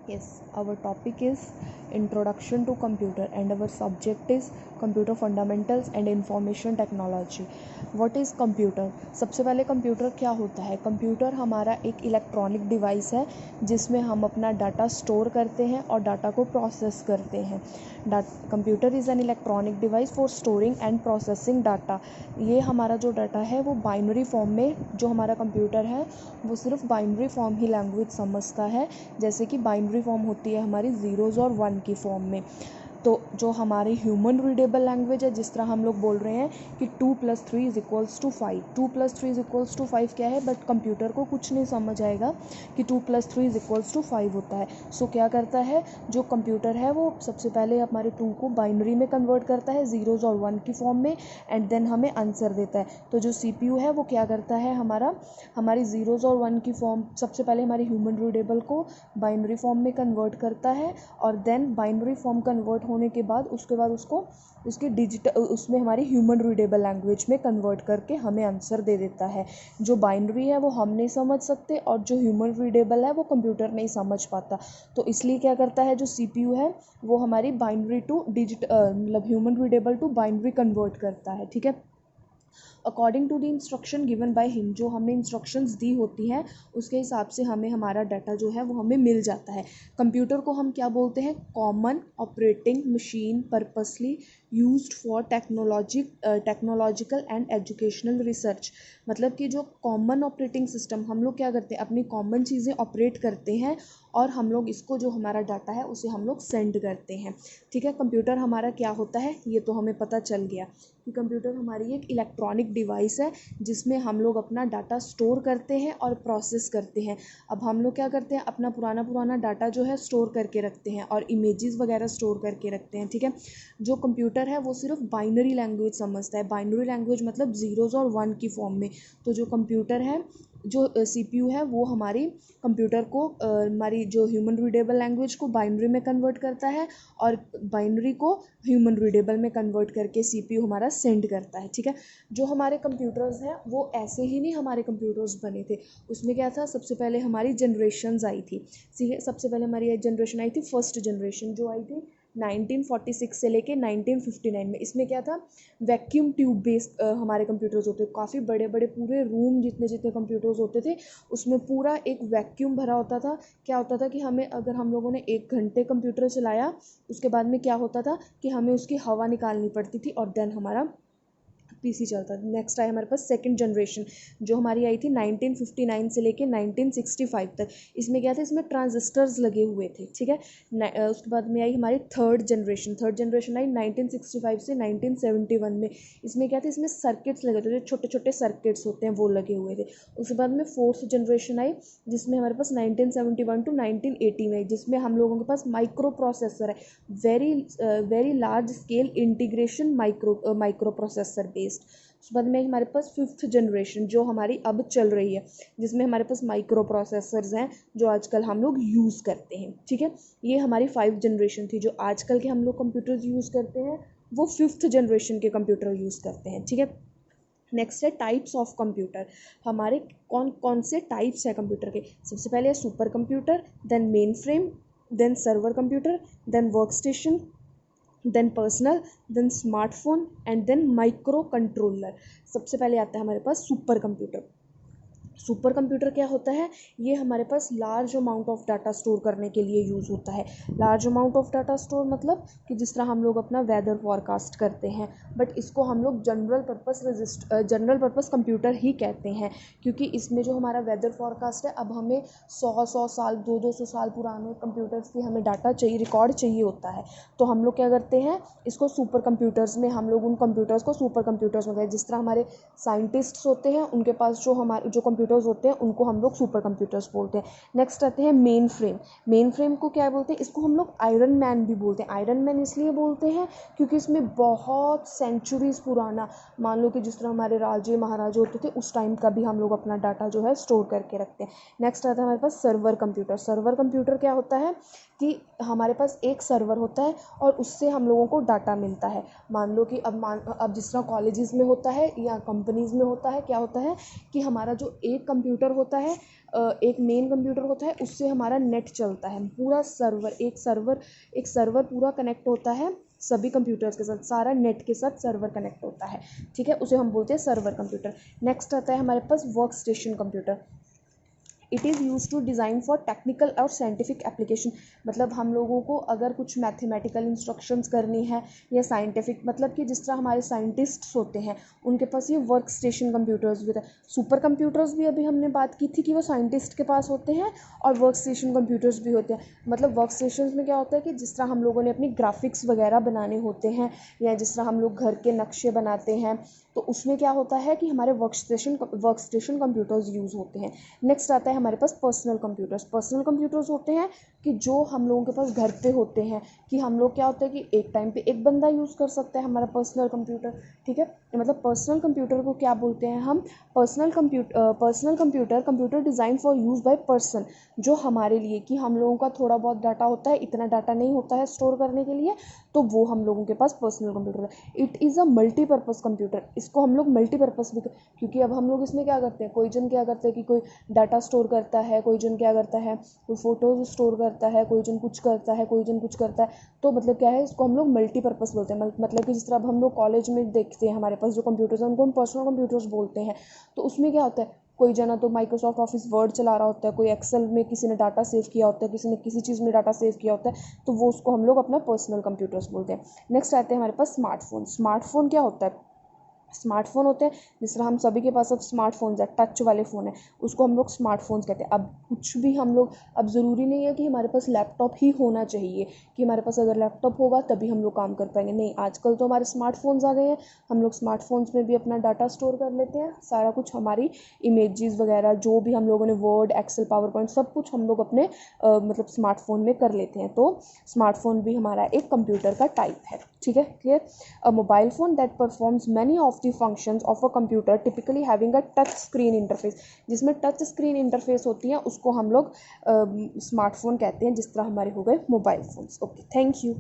Yes, our topic is Introduction to Computer and our subject is Computer Fundamentals and Information Technology. What is computer? सबसे पहले computer क्या होता है? Computer हमारा एक इलेक्ट्रॉनिक डिवाइस है जिसमें हम अपना डाटा स्टोर करते हैं और डाटा को प्रोसेस करते हैं. Computer is an electronic device for storing and processing data. ये हमारा जो डाटा है वो बाइनरी फॉर्म में, जो हमारा कंप्यूटर है वो सिर्फ बाइनरी फॉर्म ही लैंग्वेज समझता है. जैसे कि बाइनरी फॉर्म होती है हमारी ज़ीरोज़ और वन की फॉर्म में. तो जो हमारी ह्यूमन रीडेबल लैंग्वेज है, जिस तरह हम लोग बोल रहे हैं कि 2+3 = 5, 2+3 = 5 क्या है, बट कंप्यूटर को कुछ नहीं समझ आएगा कि 2+3 = 5 होता है. सो क्या करता है जो कंप्यूटर है वो सबसे पहले हमारे 2 को बाइनरी में कन्वर्ट करता है, ज़ीरोज़ और वन की फॉर्म में, एंड देन हमें आंसर देता है. तो जो CPU है वो क्या करता है, हमारी ज़ीरोज़ और वन की फॉर्म सबसे पहले हमारी ह्यूमन रीडेबल को बाइनरी फॉर्म में कन्वर्ट करता है, और देन बाइनरी फॉर्म कन्वर्ट होने के बाद उसके बाद उसकी डिजिटल उसमें हमारी ह्यूमन रीडेबल लैंग्वेज में कन्वर्ट करके हमें आंसर दे देता है. जो बाइनरी है वो हम नहीं समझ सकते और जो ह्यूमन रीडेबल है वो कंप्यूटर नहीं समझ पाता. तो इसलिए क्या करता है जो CPU है वो हमारी बाइनरी टू मतलब human readable to binary convert करता है. ठीक है. According to the instruction given by him, जो हमें इंस्ट्रक्शंस दी होती हैं उसके हिसाब से हमें हमारा डाटा जो है वो हमें मिल जाता है. कंप्यूटर को हम क्या बोलते हैं? Common operating machine purposely used for technological and educational research. मतलब कि जो कॉमन ऑपरेटिंग सिस्टम, हम लोग क्या करते हैं, अपनी कॉमन चीज़ें ऑपरेट करते हैं और हम लोग इसको जो हमारा डाटा है उसे हम लोग सेंड करते हैं. ठीक है. कंप्यूटर हमारा क्या होता है ये तो हमें पता चल गया कि कंप्यूटर हमारी एक इलेक्ट्रॉनिक डिवाइस है जिसमें हम लोग अपना डाटा स्टोर करते हैं और प्रोसेस करते हैं. अब हम लोग क्या करते हैं, अपना पुराना डाटा जो है स्टोर करके रखते हैं और इमेजेस वगैरह स्टोर करके रखते हैं. ठीक है. जो कंप्यूटर है वो सिर्फ बाइनरी लैंग्वेज समझता है. बाइनरी लैंग्वेज मतलब ज़ीरोज़ और वन की फॉर्म में. तो जो कंप्यूटर है, जो CPU है वो हमारी कंप्यूटर को हमारी जो ह्यूमन रीडेबल लैंग्वेज को बाइनरी में कन्वर्ट करता है और बाइनरी को ह्यूमन रीडेबल में कन्वर्ट करके CPU हमारा सेंड करता है. ठीक है. जो हमारे कंप्यूटर्स हैं वो ऐसे ही नहीं हमारे कंप्यूटर्स बने थे. उसमें क्या था, सबसे पहले हमारी जनरेशन्स आई थी. ठीक है. सबसे पहले हमारी जनरेशन आई थी, फर्स्ट जनरेशन जो आई थी 1946 से लेके 1959 में. इसमें क्या था, वैक्यूम ट्यूब बेस्ड हमारे कंप्यूटर्स होते. काफ़ी बड़े बड़े पूरे रूम जितने कंप्यूटर्स होते थे उसमें पूरा एक वैक्यूम भरा होता था. क्या होता था कि हमें, अगर हम लोगों ने 1 घंटे कंप्यूटर चलाया उसके बाद में क्या होता था कि हमें उसकी हवा निकालनी पड़ती थी और देन हमारा PC चलता. नेक्स्ट आई हमारे पास सेकंड जनरेशन जो हमारी आई थी 1959 से लेके 1965 तक. इसमें क्या था, इसमें ट्रांजिस्टर्स लगे हुए थे. ठीक है. उसके बाद में आई हमारी थर्ड जनरेशन आई 1965 से 1971 में. इसमें क्या था, इसमें सर्किट्स लगे थे, छोटे छोटे सर्किट्स होते हैं वो लगे हुए थे. उसके बाद में फोर्थ जनरेशन आई जिसमें हमारे पास 1971 टू 1980 में, जिसमें हम लोगों के पास माइक्रो प्रोसेसर है, very large scale integration micro processor based. उसके बाद में हमारे पास फिफ्थ जनरेशन जो हमारी अब चल रही है जिसमें हमारे पास माइक्रो प्रोसेसर्स हैं जो आजकल हम लोग यूज़ करते हैं. ठीक है. ये हमारी 5 जनरेशन थी. जो आजकल के हम लोग कंप्यूटर्स यूज़ करते हैं वो फिफ्थ जनरेशन के कंप्यूटर यूज़ करते हैं. ठीक है. नेक्स्ट है टाइप्स ऑफ कंप्यूटर. हमारे कौन कौन से टाइप्स हैं कंप्यूटर के. सबसे पहले है supercomputer, then mainframe, then server computer, then workstation, then personal, then smartphone and then microcontroller. सबसे पहले आता है हमारे पास सुपर कंप्यूटर. सुपर कंप्यूटर क्या होता है, ये हमारे पास large amount of data store करने के लिए यूज़ होता है. Large amount of data store मतलब कि जिस तरह हम लोग अपना वेदर फॉरकास्ट करते हैं, बट इसको हम लोग जनरल पर्पस कंप्यूटर ही कहते हैं क्योंकि इसमें जो हमारा वेदर फॉरकास्ट है, अब हमें 100 साल 200 साल पुराने कंप्यूटर्स की हमें डाटा चाहिए, रिकॉर्ड चाहिए होता है. तो हम लोग क्या करते हैं, इसको सुपर कंप्यूटर्स में, हम लोग उन कंप्यूटर्स को सुपर कंप्यूटर्स में, जिस तरह हमारे साइंटिस्ट्स होते हैं उनके पास जो कंप्यूटर्स होते हैं उनको हम लोग सुपर कंप्यूटर्स बोलते हैं. नेक्स्ट आते हैं मेन फ्रेम. मेन फ्रेम को क्या बोलते हैं, इसको हम लोग आयरन मैन भी बोलते हैं. आयरन मैन इसलिए बोलते हैं क्योंकि इसमें बहुत सेंचुरीज पुराना, मान लो कि जिस तरह हमारे राजे महाराजे होते थे उस टाइम का भी हम लोग अपना डाटा जो है स्टोर करके रखते हैं. नेक्स्ट आता है हमारे पास सर्वर कंप्यूटर. सर्वर कंप्यूटर क्या होता है कि हमारे पास एक सर्वर होता है और उससे हम लोगों को डाटा मिलता है. मान लो कि अब जिस तरह कॉलेजेस में होता है या कंपनीज़ में होता है, क्या होता है कि हमारा जो एक एक कंप्यूटर होता है, एक मेन कंप्यूटर होता है, उससे हमारा नेट चलता है, पूरा एक सर्वर पूरा कनेक्ट होता है सभी कंप्यूटर्स के साथ, सारा नेट के साथ सर्वर कनेक्ट होता है, ठीक है, उसे हम बोलते हैं सर्वर कंप्यूटर। नेक्स्ट आता है हमारे पास workstation computer. It is use to design for technical और साइंटिफिक एप्लीकेशन, मतलब हम लोगों को अगर कुछ मैथमेटिकल इंस्ट्रक्शंस करनी है या साइंटिफिक, मतलब कि जिस तरह हमारे साइंटिस्ट्स होते हैं उनके पास ये वर्क स्टेशन कंप्यूटर्स भी होते हैं। सुपर कंप्यूटर्स भी अभी हमने बात की थी कि वो साइंटिस्ट के पास होते हैं, और वर्क स्टेशन कंप्यूटर्स भी होते हैं। मतलब वर्क स्टेशन में क्या होता है कि जिस तरह हम लोगों ने अपनी ग्राफिक्स वगैरह बनाने होते हैं, या जिस तरह हम लोग घर के नक्शे बनाते हैं, तो उसमें क्या होता है कि हमारे वर्क स्टेशन कंप्यूटर्स यूज़ होते हैं। नेक्स्ट आता है हमारे पास पर्सनल कंप्यूटर्स। पर्सनल कंप्यूटर्स होते हैं कि जो हम लोगों के पास घर पे होते हैं, कि हम लोग क्या होता है कि एक टाइम पे एक बंदा यूज़ कर सकता है हमारा पर्सनल कंप्यूटर, ठीक है। मतलब पर्सनल कंप्यूटर को क्या बोलते हैं हम, personal computer computer design for use by person, जो हमारे लिए, कि हम लोगों का थोड़ा बहुत डाटा होता है, इतना डाटा नहीं होता है स्टोर करने के लिए, तो वो हम लोगों के पास पर्सनल कंप्यूटर है। It is a multipurpose computer, इसको हम लोग मल्टीपर्पज़ भी, क्योंकि अब हम लोग इसमें क्या करते हैं, कोई जन क्या करते हैं कि कोई डाटा स्टोर करता है, कोई जन क्या करता है कोई फ़ोटोज़ स्टोर करता है, कोई जन कुछ करता है, कोई जन कुछ करता है, तो मतलब क्या है, इसको हम लोग मल्टीपर्पज़ बोलते हैं। मतलब कि जिस तरह अब हम लोग कॉलेज में देखते हैं हमारे पास जो कंप्यूटर्स हैं उनको हम पर्सनल कंप्यूटर्स बोलते हैं। तो उसमें क्या होता है, कोई जना तो माइक्रोसॉफ्ट ऑफिस वर्ड चला रहा होता है, कोई एक्सेल में किसी ने डाटा सेव किया होता है, किसी ने किसी चीज़ में डाटा सेव किया होता है, तो वो उसको हम लोग अपना पर्सनल कंप्यूटर्स बोलते हैं। नेक्स्ट आते हैं हमारे पास स्मार्टफोन। स्मार्टफोन क्या होता है, स्मार्टफोन होते हैं, जिस तरह हम सभी के पास अब स्मार्टफोन्स है, टच वाले फ़ोन है, उसको हम लोग स्मार्टफोन्स कहते हैं। अब कुछ भी हम लोग, अब ज़रूरी नहीं है कि हमारे पास लैपटॉप ही होना चाहिए, कि हमारे पास अगर लैपटॉप होगा तभी हम लोग काम कर पाएंगे, नहीं, आजकल तो हमारे स्मार्टफोन्स आ गए हैं, हम लोग स्मार्टफोन्स में भी अपना डाटा स्टोर कर लेते हैं, सारा कुछ हमारी इमेजेस वगैरह जो भी हम लोगों ने वर्ड, एक्सेल, पावर पॉइंट, सब कुछ हम लोग अपने मतलब स्मार्टफोन में कर लेते हैं। तो स्मार्टफोन भी हमारा एक कंप्यूटर का टाइप है, ठीक है, clear. A mobile phone that performs many of the functions of a computer typically having a touch screen interface, जिसमें टच स्क्रीन इंटरफेस होती है उसको हम लोग स्मार्टफोन कहते हैं, जिस तरह हमारे हो गए mobile phones. Okay, thank you.